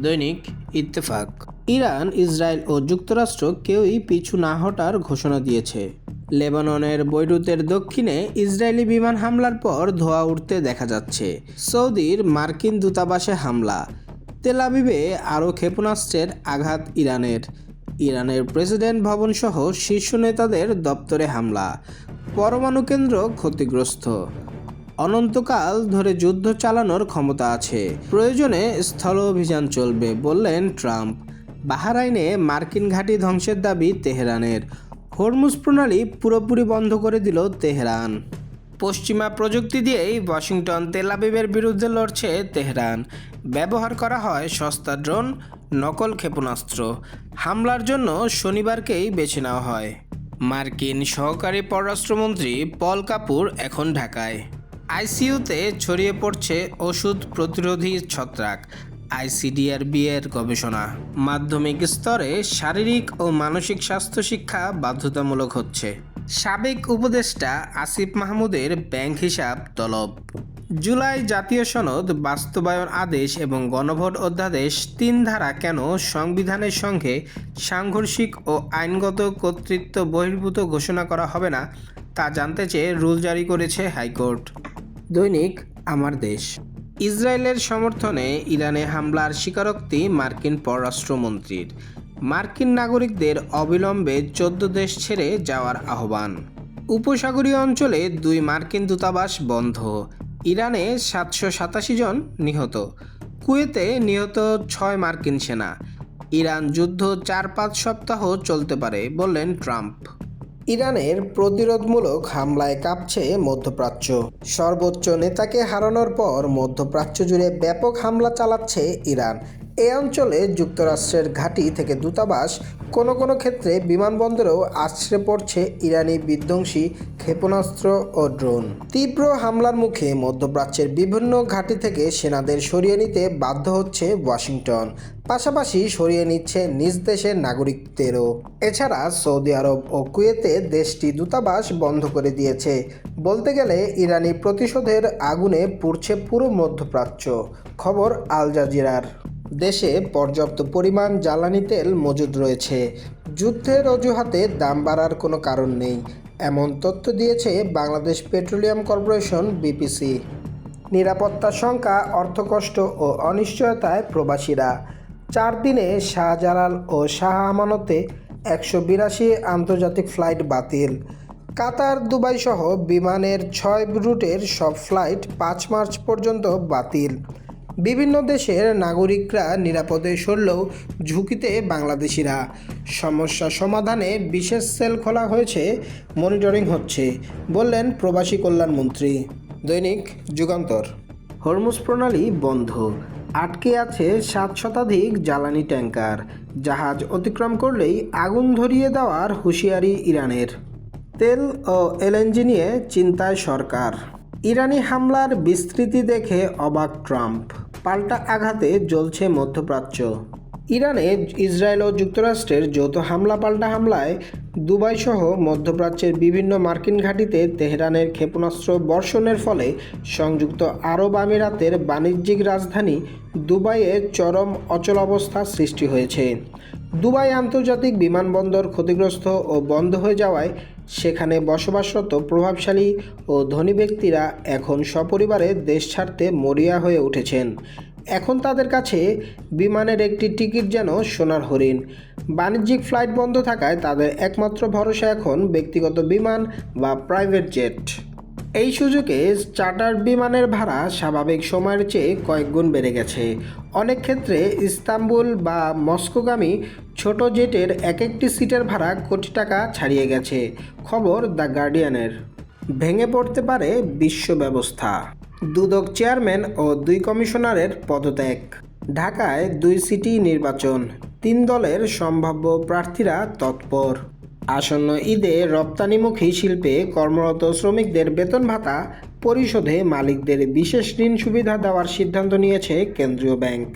দৈনিক Ittefaq. Iran, Israel ও যুক্তরাষ্ট্র কেউই পিছু না হটার ঘোষণা দিয়েছে। লেবাননের বৈরুতের দক্ষিণে ইসরায়েলি বিমান হামলার পর ধোঁয়া উঠতে দেখা যাচ্ছে। সৌদির মার্কিন দূতাবাসে হামলা। তেল আবিবে আরও ক্ষেপণাস্ত্রের আঘাত ইরানের। ইরানের প্রেসিডেন্ট ভবনসহ শীর্ষ নেতাদের দপ্তরে হামলা। পরমাণু কেন্দ্র ক্ষতিগ্রস্ত। অনন্তকাল ধরে যুদ্ধ চালানোর ক্ষমতা আছে, প্রয়োজনে স্থল অভিযান চলবে বললেন ট্রাম্প। বাহরাইনে মার্কিন ঘাঁটি ধ্বংসের দাবি তেহরানের। হরমুজ প্রণালী পুরোপুরি বন্ধ করে দিল তেহরান। পশ্চিমা প্রযুক্তি দিয়েই ওয়াশিংটন তেল আবিবের বিরুদ্ধে লড়ছে তেহরান। ব্যবহার করা হয় সস্তা ড্রোন, নকল ক্ষেপণাস্ত্র। হামলার জন্য শনিবারকেই বেছে নেওয়া হয়। মার্কিন সহকারী পররাষ্ট্রমন্ত্রী পল কাপুর এখন ঢাকায়। আইসিইউতে ছড়িয়ে পড়ছে ওষুধ প্রতিরোধী ছত্রাক। আইসিডিআরবি এর গবেষণা। মাধ্যমিক স্তরে শারীরিক ও মানসিক স্বাস্থ্য শিক্ষা বাধ্যতামূলক হচ্ছে। সাবেক উপদেষ্টা আসিফ মাহমুদের ব্যাংক হিসাব তলব। জুলাই জাতীয় সনদ বাস্তবায়ন আদেশ এবং গণভোট অধ্যাদেশ ৩ ধারা কেন সংবিধানের সঙ্গে সাংঘর্ষিক ও আইনগত কর্তৃত্ব বহির্ভূত ঘোষণা করা হবে না তা জানতে চেয়ে রুল জারি করেছে হাইকোর্ট। দৈনিক আমার দেশ। ইসরায়েলের সমর্থনে ইরানে হামলার স্বীকারোক্তি মার্কিন পররাষ্ট্রমন্ত্রীর। মার্কিন নাগরিকদের অবিলম্বে ১৪ দেশ ছেড়ে যাওয়ার আহ্বান। উপসাগরীয় অঞ্চলে ২ মার্কিন দূতাবাস বন্ধ। ইরানে ৭৮৭ জন নিহত। কুয়েতে নিহত ৬ মার্কিন সেনা। ইরান যুদ্ধ ৪-৫ সপ্তাহ চলতে পারে বললেন ট্রাম্প। ইরানের প্রতিরোধমূলক হামলায় কাঁপছে মধ্যপ্রাচ্য। সর্বোচ্চ নেতাকে হারানোর পর মধ্যপ্রাচ্য জুড়ে ব্যাপক হামলা চালাচ্ছে ইরান। এ অঞ্চলে যুক্তরাষ্ট্রের ঘাঁটি থেকে দূতাবাস, কোনো কোনো ক্ষেত্রে বিমানবন্দরেও আছড়ে পড়ছে ইরানি বিধ্বংসী ক্ষেপণাস্ত্র ও ড্রোন। তীব্র হামলার মুখে মধ্যপ্রাচ্যের বিভিন্ন ঘাঁটি থেকে সেনাদের সরিয়ে নিতে বাধ্য হচ্ছে ওয়াশিংটন। পাশাপাশি সরিয়ে নিচ্ছে নিজ দেশের নাগরিকদেরও। এছাড়া সৌদি আরব ও কুয়েতে দেশটি দূতাবাস বন্ধ করে দিয়েছে। বলতে গেলে ইরানি প্রতিশোধের আগুনে পুড়ছে পুরো মধ্যপ্রাচ্য। খবর আল জাজিরার। দেশে পর্যাপ্ত পরিমাণ জ্বালানি তেল মজুদ রয়েছে। যুদ্ধের অজুহাতে দাম বাড়ার কোনো কারণ নেই, এমন তথ্য দিয়েছে বাংলাদেশ পেট্রোলিয়াম কর্পোরেশন বিপিসি। নিরাপত্তা শঙ্কা, অর্থকষ্ট ও অনিশ্চয়তায় প্রবাসীরা। 4 দিনে শাহজালাল ও শাহ আমানতে 182 আন্তর্জাতিক ফ্লাইট বাতিল। কাতার, দুবাই সহ বিমানের 6 রুটের সব ফ্লাইট 5 মার্চ পর্যন্ত বাতিল। বিভিন্ন দেশের নাগরিকরা নিরাপদে সরলেও ঝুঁকিতে বাংলাদেশিরা। সমস্যা সমাধানে বিশেষ সেল খোলা হয়েছে, মনিটরিং হচ্ছে বললেন প্রবাসী কল্যাণমন্ত্রী। দৈনিক যুগান্তর। হরমুজ প্রণালী বন্ধ, আটকে আছে 7 শতাধিক জ্বালানি ট্যাঙ্কার। জাহাজ অতিক্রম করলেই আগুন ধরিয়ে দেওয়ার হুঁশিয়ারি ইরানের। তেল ও এলএনজি নিয়ে চিন্তায় সরকার। ইরানি হামলার বিস্তৃতি দেখে অবাক ট্রাম্প। পাল্টা আঘাতে জ্বলছে মধ্যপ্রাচ্য। ইরানে ইসরায়েল ও যুক্তরাষ্ট্রের যৌথ পাল্টা হামলায় দুবাই সহ মধ্যপ্রাচ্যের বিভিন্ন মার্কিন ঘাঁটিতে তেহরানের ক্ষেপণাস্ত্র বর্ষণের ফলে সংযুক্ত আরব আমিরাতের বাণিজ্যিক রাজধানী দুবাইয়ে চরম অচলাবস্থা সৃষ্টি হয়েছে। দুবাই আন্তর্জাতিক বিমানবন্দর ক্ষতিগ্রস্ত ও বন্ধ হয়ে যাওয়ায় সেখানে বসবাসরত প্রভাবশালী ও ধনী ব্যক্তিরা এখন সপরিবারে দেশ ছাড়তে মরিয়া হয়ে উঠেছেন। এখন তাদের কাছে বিমানের একটি টিকিট যেন সোনার হরিণ। বাণিজ্যিক ফ্লাইট বন্ধ থাকায় তাদের একমাত্র ভরসা এখন ব্যক্তিগত বিমান বা প্রাইভেট জেট। এই সুযোগে চার্টার বিমানের ভাড়া স্বাভাবিক সময়ের চেয়ে কয়েক গুণ বেড়ে গেছে। অনেক ক্ষেত্রে ইস্তাম্বুল বা মস্কোগামী ছোট জেটের এক একটি সিটের ভাড়া কোটি টাকা ছাড়িয়ে গেছে। খবর দ্য গার্ডিয়ানের। ভেঙে পড়তে পারে বিশ্ব ব্যবস্থা। দুদক চেয়ারম্যান ও 2 কমিশনারের পদত্যাগ। ঢাকায় 2 সিটি নির্বাচন, 3 দলের সম্ভাব্য প্রার্থীরা তৎপর। আসন্ন ঈদে রপ্তানিমুখী শিল্পে কর্মরত শ্রমিকদের বেতন ভাতা পরিশোধে মালিকদের বিশেষ ঋণ সুবিধা দেওয়ার সিদ্ধান্ত নিয়েছে কেন্দ্রীয় ব্যাংক।